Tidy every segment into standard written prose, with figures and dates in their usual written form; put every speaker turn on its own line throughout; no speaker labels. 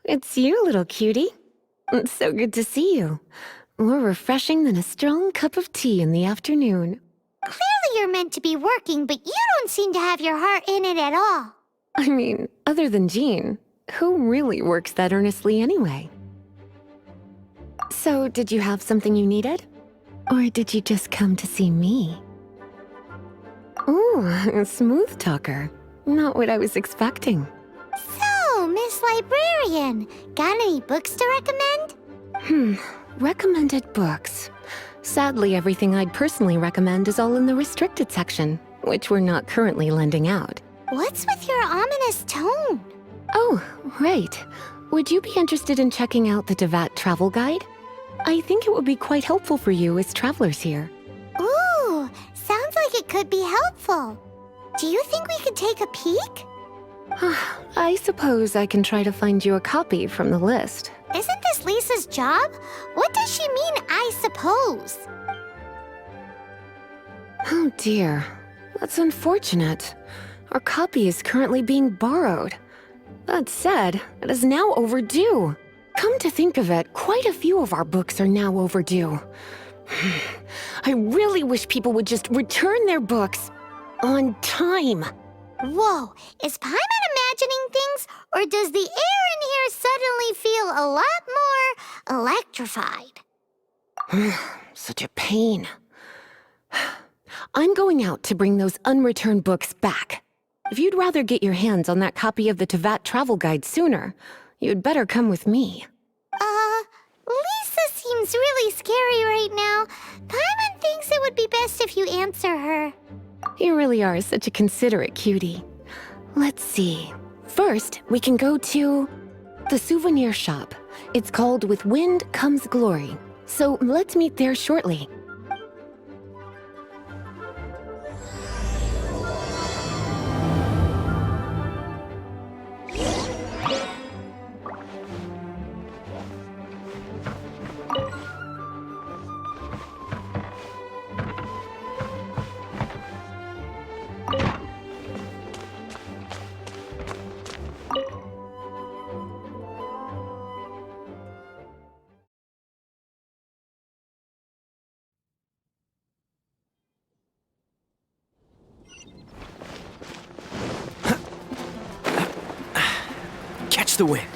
it's you, little cutie. It's so good to see you. More refreshing than a strong cup of tea in the afternoon.
Clearly you're meant to be working, but you don't seem to have your heart in it at all.
I mean, other than Jean, who really works that earnestly anyway? So, did you have something you needed? Or did you just come to see me? Ooh, a smooth talker. Not what I was expecting.
So, Miss Librarian, got any books to recommend?
Recommended books. Sadly, everything I'd personally recommend is all in the restricted section, which we're not currently lending out.
What's with your ominous tone?
Oh, right. Would you be interested in checking out the Devat travel guide? I think it would be quite helpful for you as travelers here.
Ooh, sounds like it could be helpful. Do you think we could take a peek?
I suppose I can try to find you a copy from the list.
Isn't this Lisa's job? What does she mean, I suppose?
Oh dear, that's unfortunate. Our copy is currently being borrowed. That said, it is now overdue. Come to think of it, quite a few of our books are now overdue. I really wish people would just return their books on time.
Whoa, is Paimon imagining things, or does the air in here suddenly feel a lot more electrified?
Such a pain. I'm going out to bring those unreturned books back. If you'd rather get your hands on that copy of the Tevat travel guide sooner, you'd better come with me.
Lisa seems really scary right now. Paimon thinks it would be best if you answer her.
You really are such a considerate cutie. Let's see. First, we can go to the souvenir shop. It's called With Wind Comes Glory. So let's meet there shortly.
Catch the wind.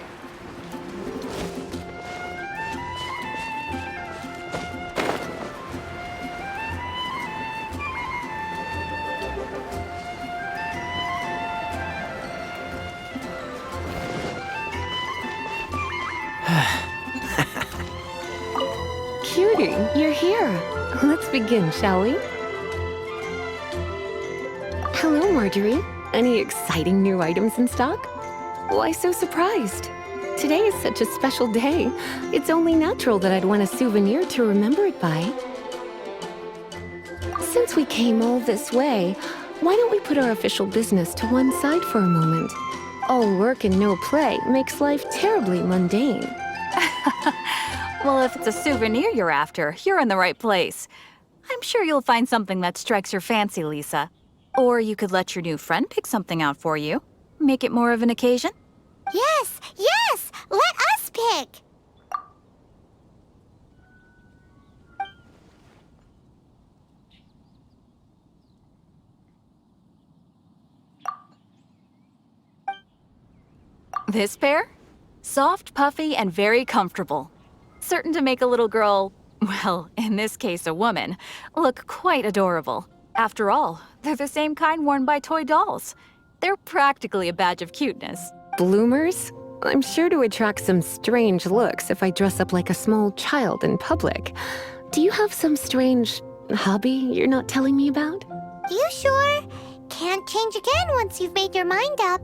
Cutie, you're here. Let's begin, shall we? Hello, Marjorie. Any exciting new items in stock? Why so surprised? Today is such a special day. It's only natural that I'd want a souvenir to remember it by. Since we came all this way, why don't we put our official business to one side for a moment? All work and no play makes life terribly mundane.
Well, if it's a souvenir you're after, you're in the right place. I'm sure you'll find something that strikes your fancy, Lisa. Or you could let your new friend pick something out for you. Make it more of an occasion?
Yes, yes! Let us pick!
This pair? Soft, puffy, and very comfortable. Certain to make a little girl, well, in this case a woman, look quite adorable. After all, they're the same kind worn by toy dolls. They're practically a badge of cuteness.
Bloomers? I'm sure to attract some strange looks if I dress up like a small child in public. Do you have some strange hobby you're not telling me about?
You sure? Can't change again once you've made your mind up.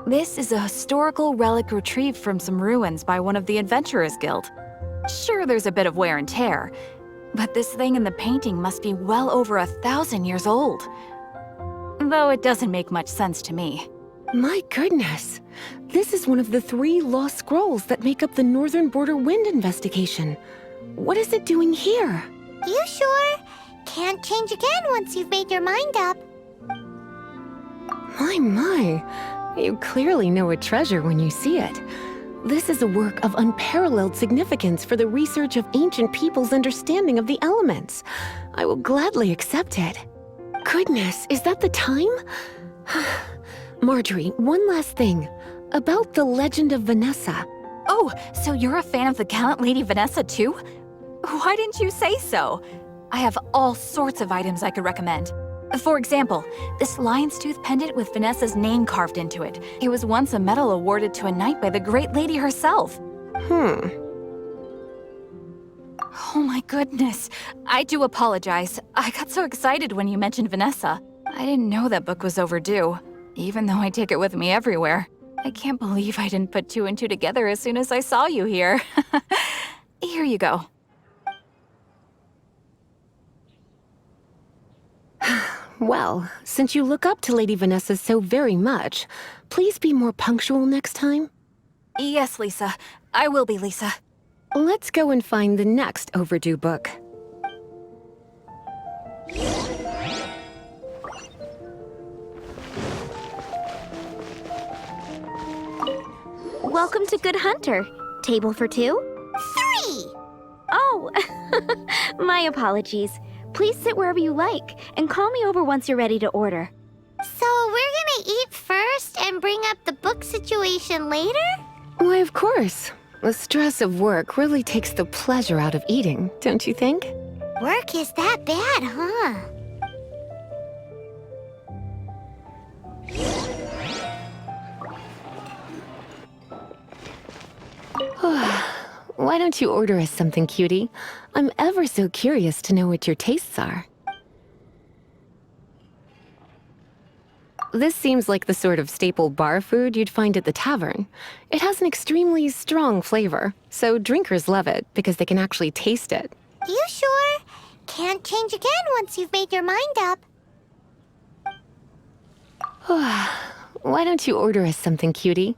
This is a historical relic retrieved from some ruins by one of the Adventurers Guild. Sure, there's a bit of wear and tear, but this thing in the painting must be well over 1,000 years old. Though it doesn't make much sense to me.
My goodness! This is one of the 3 lost scrolls that make up the Northern Border Wind investigation. What is it doing here?
You sure? Can't change again once you've made your mind up.
My. You clearly know a treasure when you see it. This is a work of unparalleled significance for the research of ancient people's understanding of the elements. I will gladly accept it. Goodness, is that the time? Marjorie, one last thing. About the legend of Vanessa.
Oh, so you're a fan of the gallant Lady Vanessa too? Why didn't you say so? I have all sorts of items I could recommend. For example, this lion's tooth pendant with Vanessa's name carved into it. It was once a medal awarded to a knight by the great lady herself. Oh my goodness. I do apologize. I got so excited when you mentioned Vanessa. I didn't know that book was overdue, even though I take it with me everywhere. I can't believe I didn't put two and two together as soon as I saw you here. Here you go.
Well, since you look up to Lady Vanessa so very much, please be more punctual next time.
Yes, Lisa. I will be, Lisa.
Let's go and find the next overdue book.
Welcome to Good Hunter. Table for two?
3!
Oh, my apologies. Please sit wherever you like, and call me over once you're ready to order.
So we're gonna eat first and bring up the book situation later?
Why, of course. The stress of work really takes the pleasure out of eating, don't you think?
Work is that bad, huh?
Why don't you order us something, cutie? I'm ever so curious to know what your tastes are. This seems like the sort of staple bar food you'd find at the tavern. It has an extremely strong flavor, so drinkers love it because they can actually taste it.
You sure? Can't change again once you've made your mind up.
Why don't you order us something, cutie?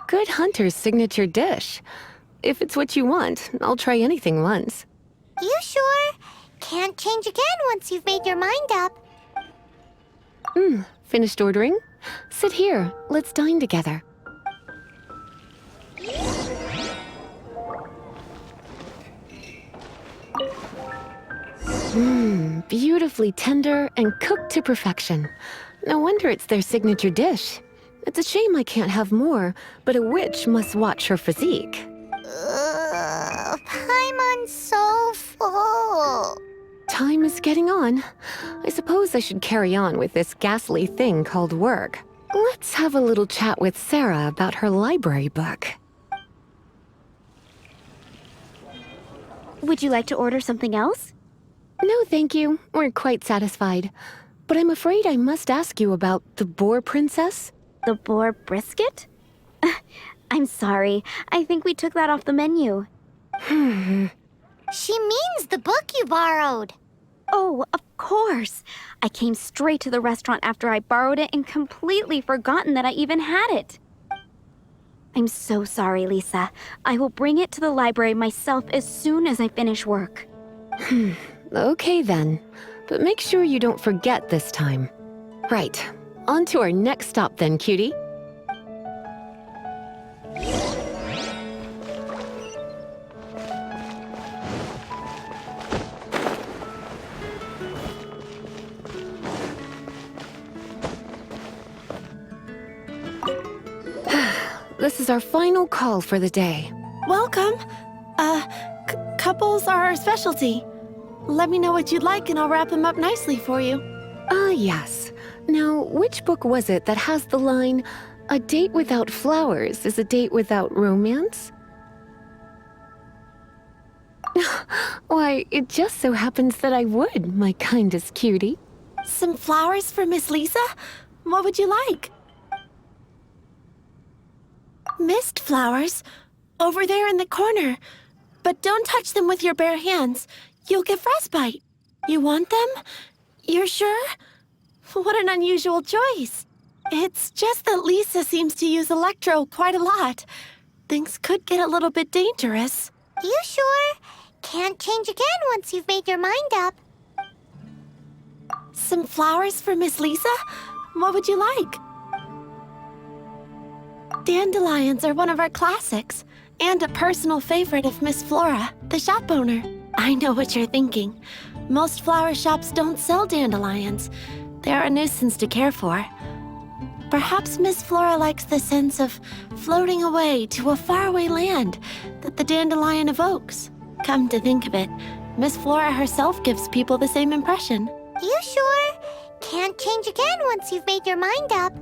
Good Hunter's signature dish. If it's what you want, I'll try anything once.
You sure? Can't change again once you've made your mind up.
Finished ordering? Sit here. Let's dine together. Beautifully tender and cooked to perfection. No wonder it's their signature dish. It's a shame I can't have more, but a witch must watch her physique.
Paimon's so full.
Time is getting on. I suppose I should carry on with this ghastly thing called work. Let's have a little chat with Sarah about her library book.
Would you like to order something else?
No, thank you. We're quite satisfied. But I'm afraid I must ask you about the Boar Princess.
The boar brisket? I'm sorry. I think we took that off the menu.
She means the book you borrowed.
Oh, of course. I came straight to the restaurant after I borrowed it and completely forgotten that I even had it. I'm so sorry, Lisa. I will bring it to the library myself as soon as I finish work.
Okay then. But make sure you don't forget this time. Right. On to our next stop then, cutie. This is our final call for the day.
Welcome. Couples are our specialty. Let me know what you'd like and I'll wrap them up nicely for you.
Yes. Now, which book was it that has the line, "A date without flowers is a date without romance"? Why, it just so happens that I would, my kindest cutie.
Some flowers for Miss Lisa? What would you like? Mist flowers? Over there in the corner. But don't touch them with your bare hands. You'll get frostbite. You want them? You're sure? What an unusual choice. It's just that Lisa seems to use Electro quite a lot. Things could get a little bit dangerous.
You sure? can't change again once you've made your mind up.
Some flowers for Miss Lisa? What would you like? Dandelions are one of our classics, and a personal favorite of Miss Flora, the shop owner. I know what you're thinking. Most flower shops don't sell dandelions. They're a nuisance to care for. Perhaps Miss Flora likes the sense of floating away to a faraway land that the dandelion evokes. Come to think of it, Miss Flora herself gives people the same impression.
You sure? Can't change again once you've made your mind up.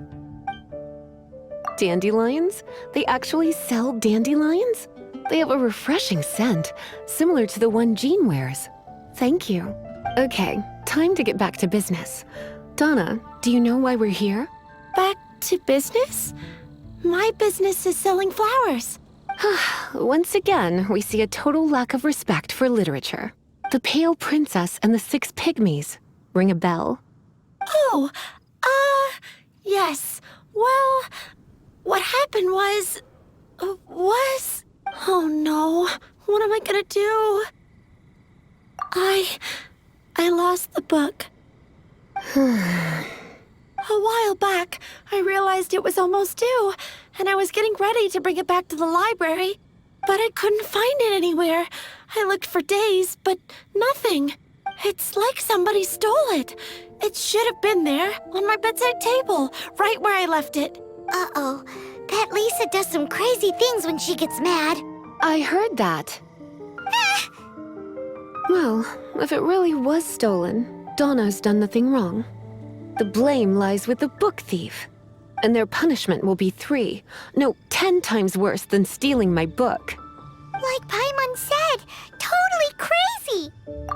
Dandelions? They actually sell dandelions? They have a refreshing scent, similar to the one Jean wears. Thank you. Okay, time to get back to business. Donna, do you know why we're here?
Back to business? My business is selling flowers.
Once again, we see a total lack of respect for literature. The Pale Princess and the Six Pygmies. Ring a bell?
Oh, yes. Well, what happened was... Oh no, what am I gonna do? I lost the book. A while back, I realized it was almost due, and I was getting ready to bring it back to the library, but I couldn't find it anywhere. I looked for days, but nothing. It's like somebody stole it. It should have been there, on my bedside table, right where I left it.
Uh-oh. That Lisa does some crazy things when she gets mad.
I heard that. Well, if it really was stolen, Donna's done nothing wrong. The blame lies with the book thief. And their punishment will be 10 times worse than stealing my book.
Like Paimon said, totally crazy.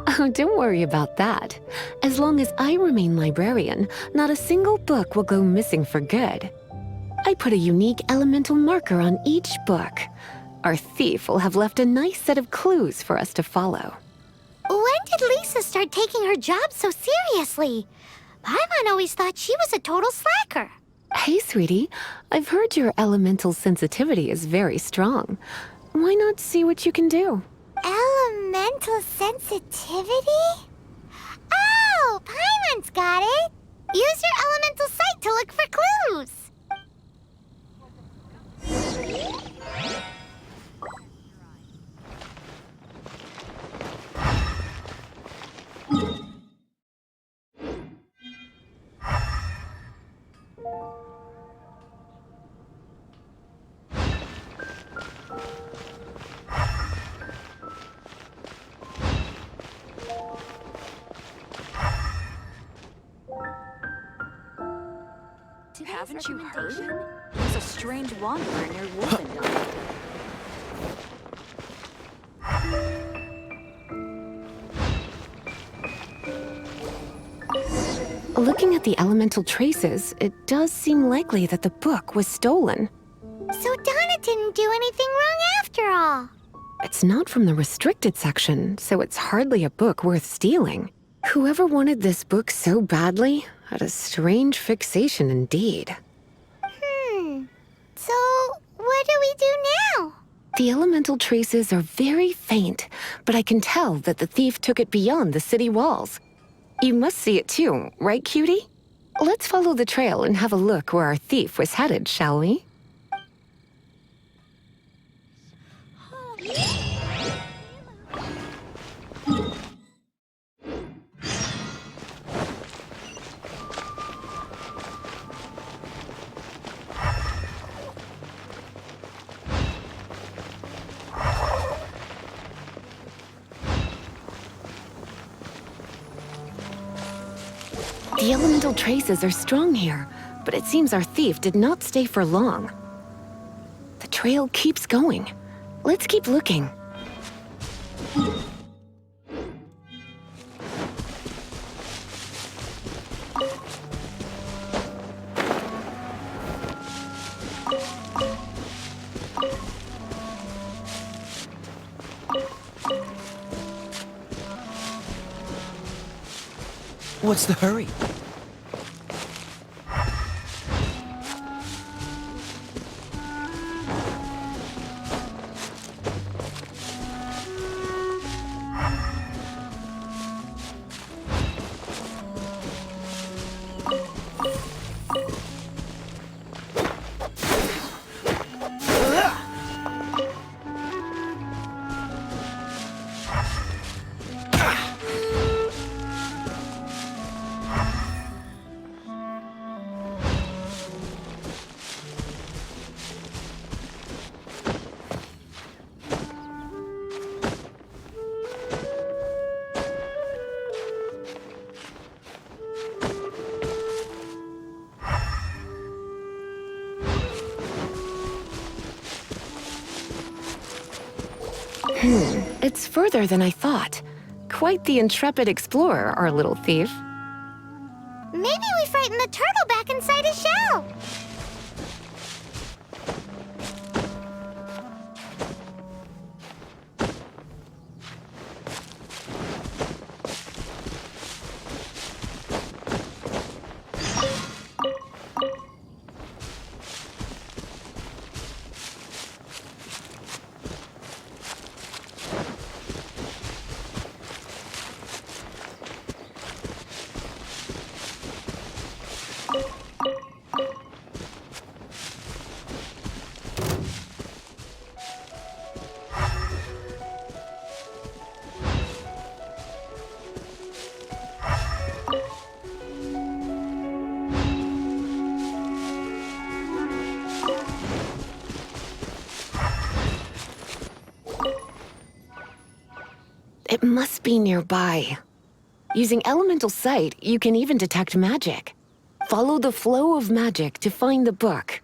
Oh, don't worry about that. As long as I remain librarian, not a single book will go missing for good. I put a unique elemental marker on each book. Our thief will have left a nice set of clues for us to follow.
When did Lisa start taking her job so seriously? Paimon always thought she was a total slacker.
Hey, sweetie, I've heard your elemental sensitivity is very strong. Why not see what you can do?
Elemental sensitivity? Oh, Paimon's got it. Use your elemental sight to look for clues.
Haven't you heard? There's a strange wanderer near Wolfendon.
Looking at the elemental traces, it does seem likely that the book was stolen.
So Donna didn't do anything wrong after all.
It's not from the restricted section, so it's hardly a book worth stealing. Whoever wanted this book so badly had a strange fixation indeed.
So, what do we do now?
The elemental traces are very faint, but I can tell that the thief took it beyond the city walls. You must see it too, right, cutie? Let's follow the trail and have a look where our thief was headed, shall we? The elemental traces are strong here, but it seems our thief did not stay for long. The trail keeps going. Let's keep looking.
What's the hurry?
It's further than I thought. Quite the intrepid explorer, our little thief.
Maybe we frightened the turtle back inside his shell.
It must be nearby. Using elemental sight, you can even detect magic. Follow the flow of magic to find the book.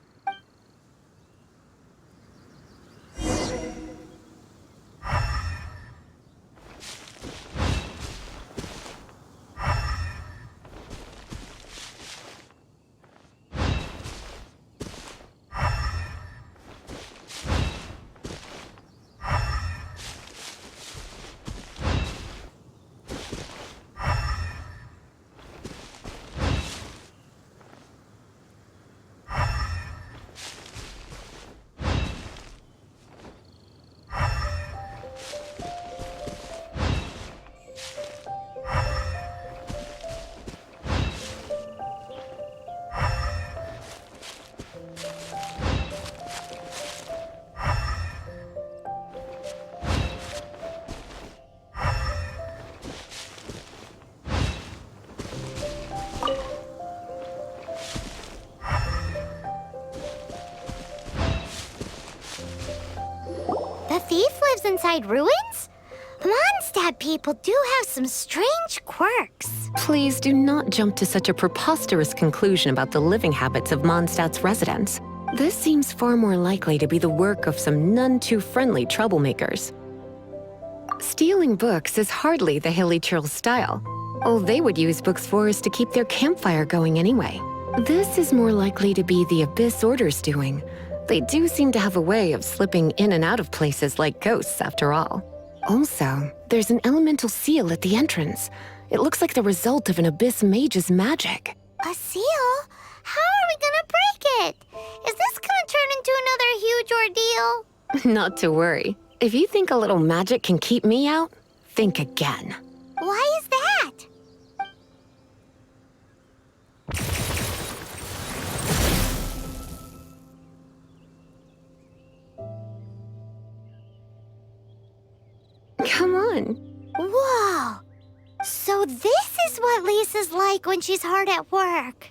The thief lives inside ruins? Mondstadt people do have some strange quirks.
Please do not jump to such a preposterous conclusion about the living habits of Mondstadt's residents. This seems far more likely to be the work of some none-too-friendly troublemakers. Stealing books is hardly the Hilly Churl's style. All they would use books for is to keep their campfire going anyway. This is more likely to be the Abyss Order's doing. They do seem to have a way of slipping in and out of places like ghosts, after all. Also, there's an elemental seal at the entrance. It looks like the result of an Abyss mage's magic.
A seal? How are we gonna break it? Is this gonna turn into another huge ordeal?
Not to worry. If you think a little magic can keep me out, think again.
Why is that?
Come on.
Whoa! So this is what Lisa's like when she's hard at work.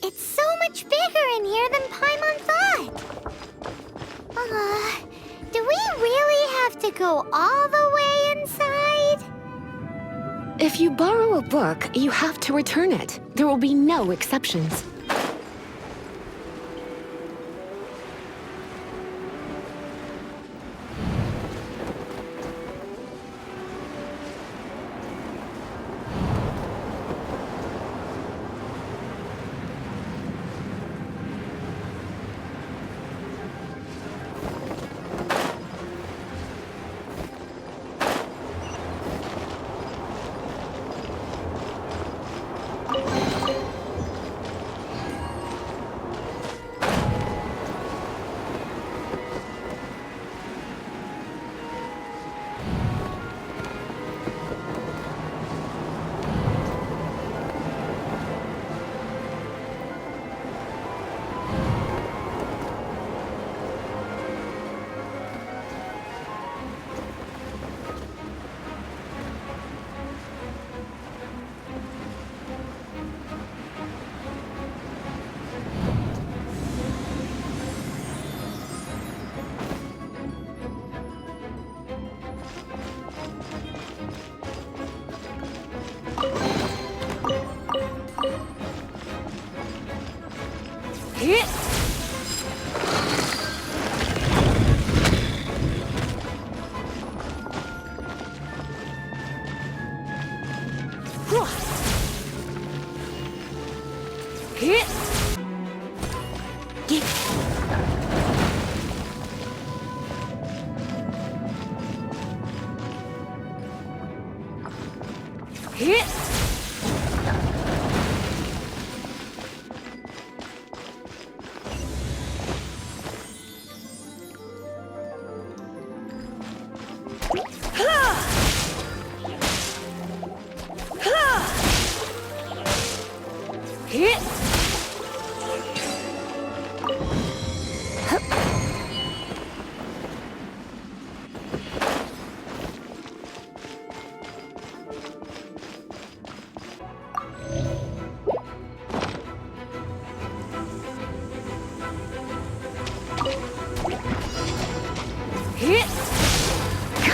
It's so much bigger in here than Paimon thought. Do we really have to go all the way inside?
If you borrow a book, you have to return it. There will be no exceptions.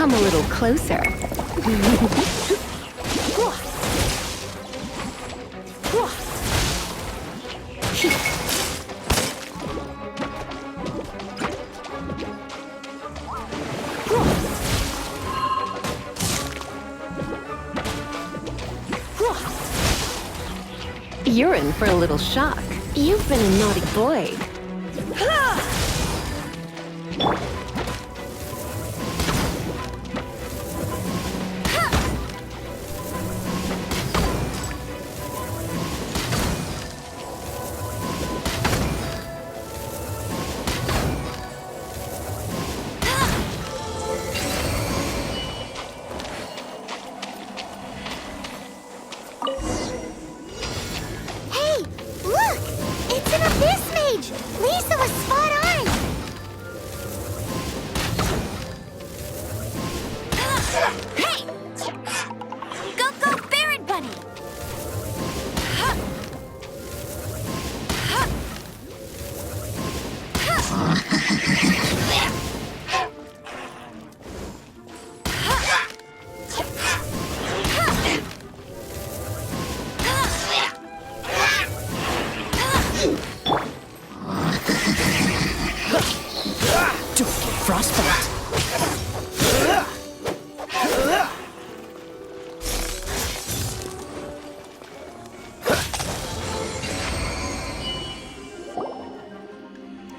Come a little closer. You're in for a little shock. You've been a naughty boy.
Hey, look! It's an abyss mage! Lisa was spot on!
Hey! Go, Barret Bunny!
Frostbite.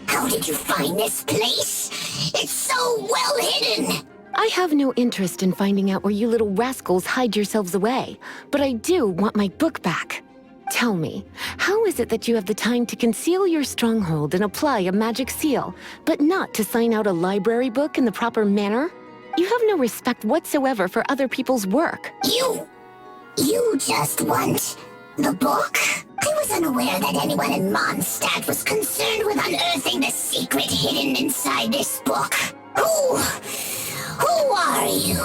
How did you find this place? It's so well hidden!
I have no interest in finding out where you little rascals hide yourselves away, but I do want my book back. Tell me, how is it that you have the time to conceal your stronghold and apply a magic seal, but not to sign out a library book in the proper manner? You have no respect whatsoever for other people's work.
You just want the book? I was unaware that anyone in Mondstadt was concerned with unearthing the secret hidden inside this book. Who are you?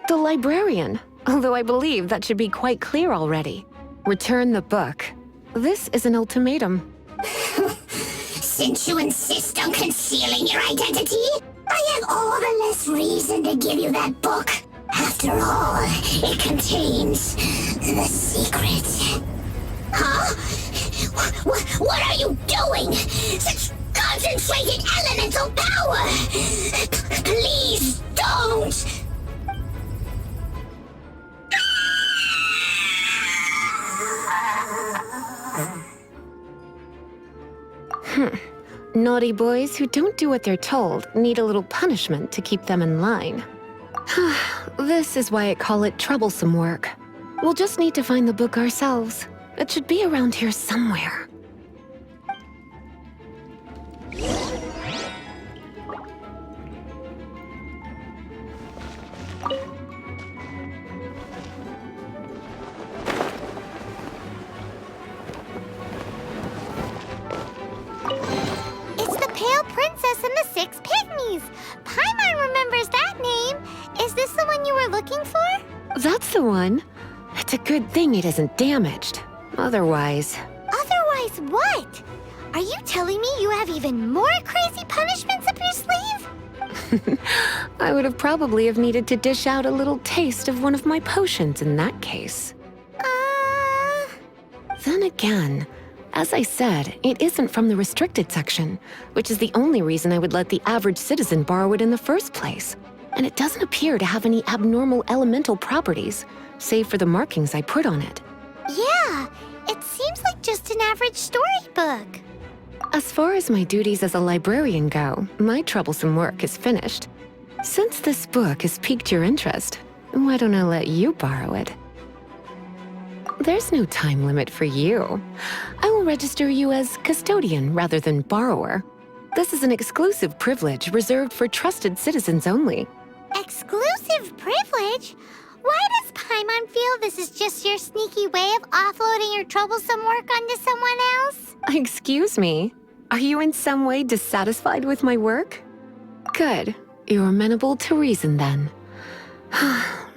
The librarian, although I believe that should be quite clear already. Return the book. This is an ultimatum.
Since you insist on concealing your identity, I have all the less reason to give you that book. After all, it contains the secret. Huh? What are you doing? Such concentrated elemental power! Please don't!
Naughty boys who don't do what they're told need a little punishment to keep them in line. This is why I call it troublesome work. We'll just need to find the book ourselves. It should be around here somewhere.
It's the Pale Princess and the Six Pygmies! Paimon remembers that name! Is this the one you were looking for?
That's the one. It's a good thing it isn't damaged. Otherwise...
Otherwise what? Are you telling me you have even more crazy punishments up your sleeve?
I would have probably have needed to dish out a little taste of one of my potions in that case. Then again, as I said, it isn't from the restricted section, which is the only reason I would let the average citizen borrow it in the first place. And it doesn't appear to have any abnormal elemental properties, save for the markings I put on it.
Yeah, it seems like just an average storybook.
As far as my duties as a librarian go, my troublesome work is finished. Since this book has piqued your interest, why don't I let you borrow it? There's no time limit for you. I will register you as custodian rather than borrower. This is an exclusive privilege reserved for trusted citizens only.
Exclusive privilege? Why does Paimon feel this is just your sneaky way of offloading your troublesome work onto someone else?
Excuse me? Are you in some way dissatisfied with my work? Good. You're amenable to reason then.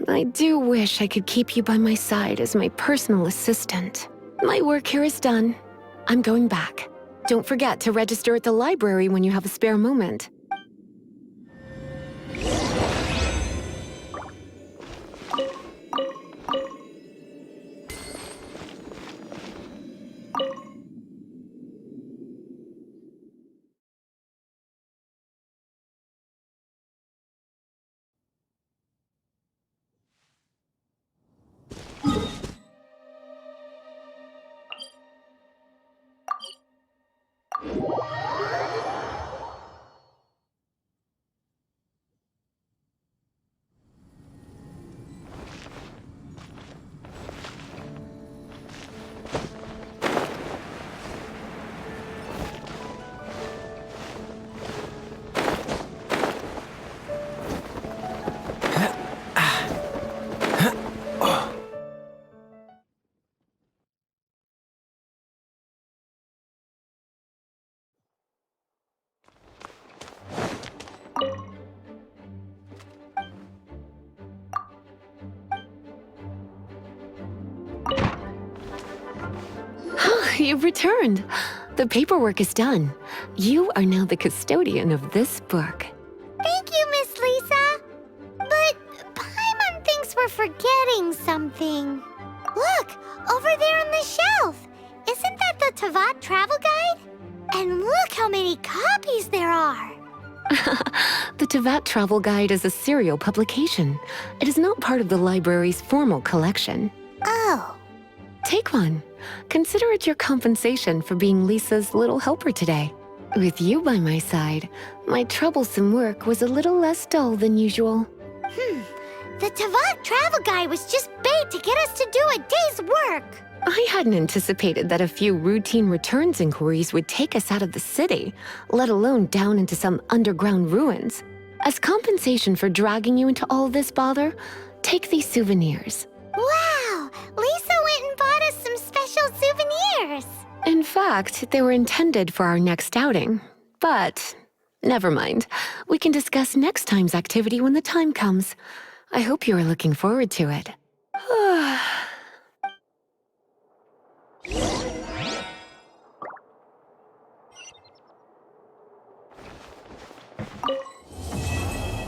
I do wish I could keep you by my side as my personal assistant. My work here is done. I'm going back. Don't forget to register at the library when you have a spare moment. You've returned. The paperwork is done. You are now the custodian of this book.
Thank you, Miss Lisa. But Paimon thinks we're forgetting something. Look, over there on the shelf. Isn't that the Tavat travel guide? And look how many copies there are.
The Tavat Travel Guide is a serial publication. It is not part of the library's formal collection.
Oh.
Take one. Consider it your compensation for being Lisa's little helper today. With you by my side, my troublesome work was a little less dull than usual.
The Tavat travel guide was just bait to get us to do a day's work.
I hadn't anticipated that a few routine returns inquiries would take us out of the city, let alone down into some underground ruins. As compensation for dragging you into all this bother, take these souvenirs.
Wow! Lisa went and bought us some special souvenirs.
In fact, they were intended for our next outing. But never mind. We can discuss next time's activity when the time comes. I hope you are looking forward to it.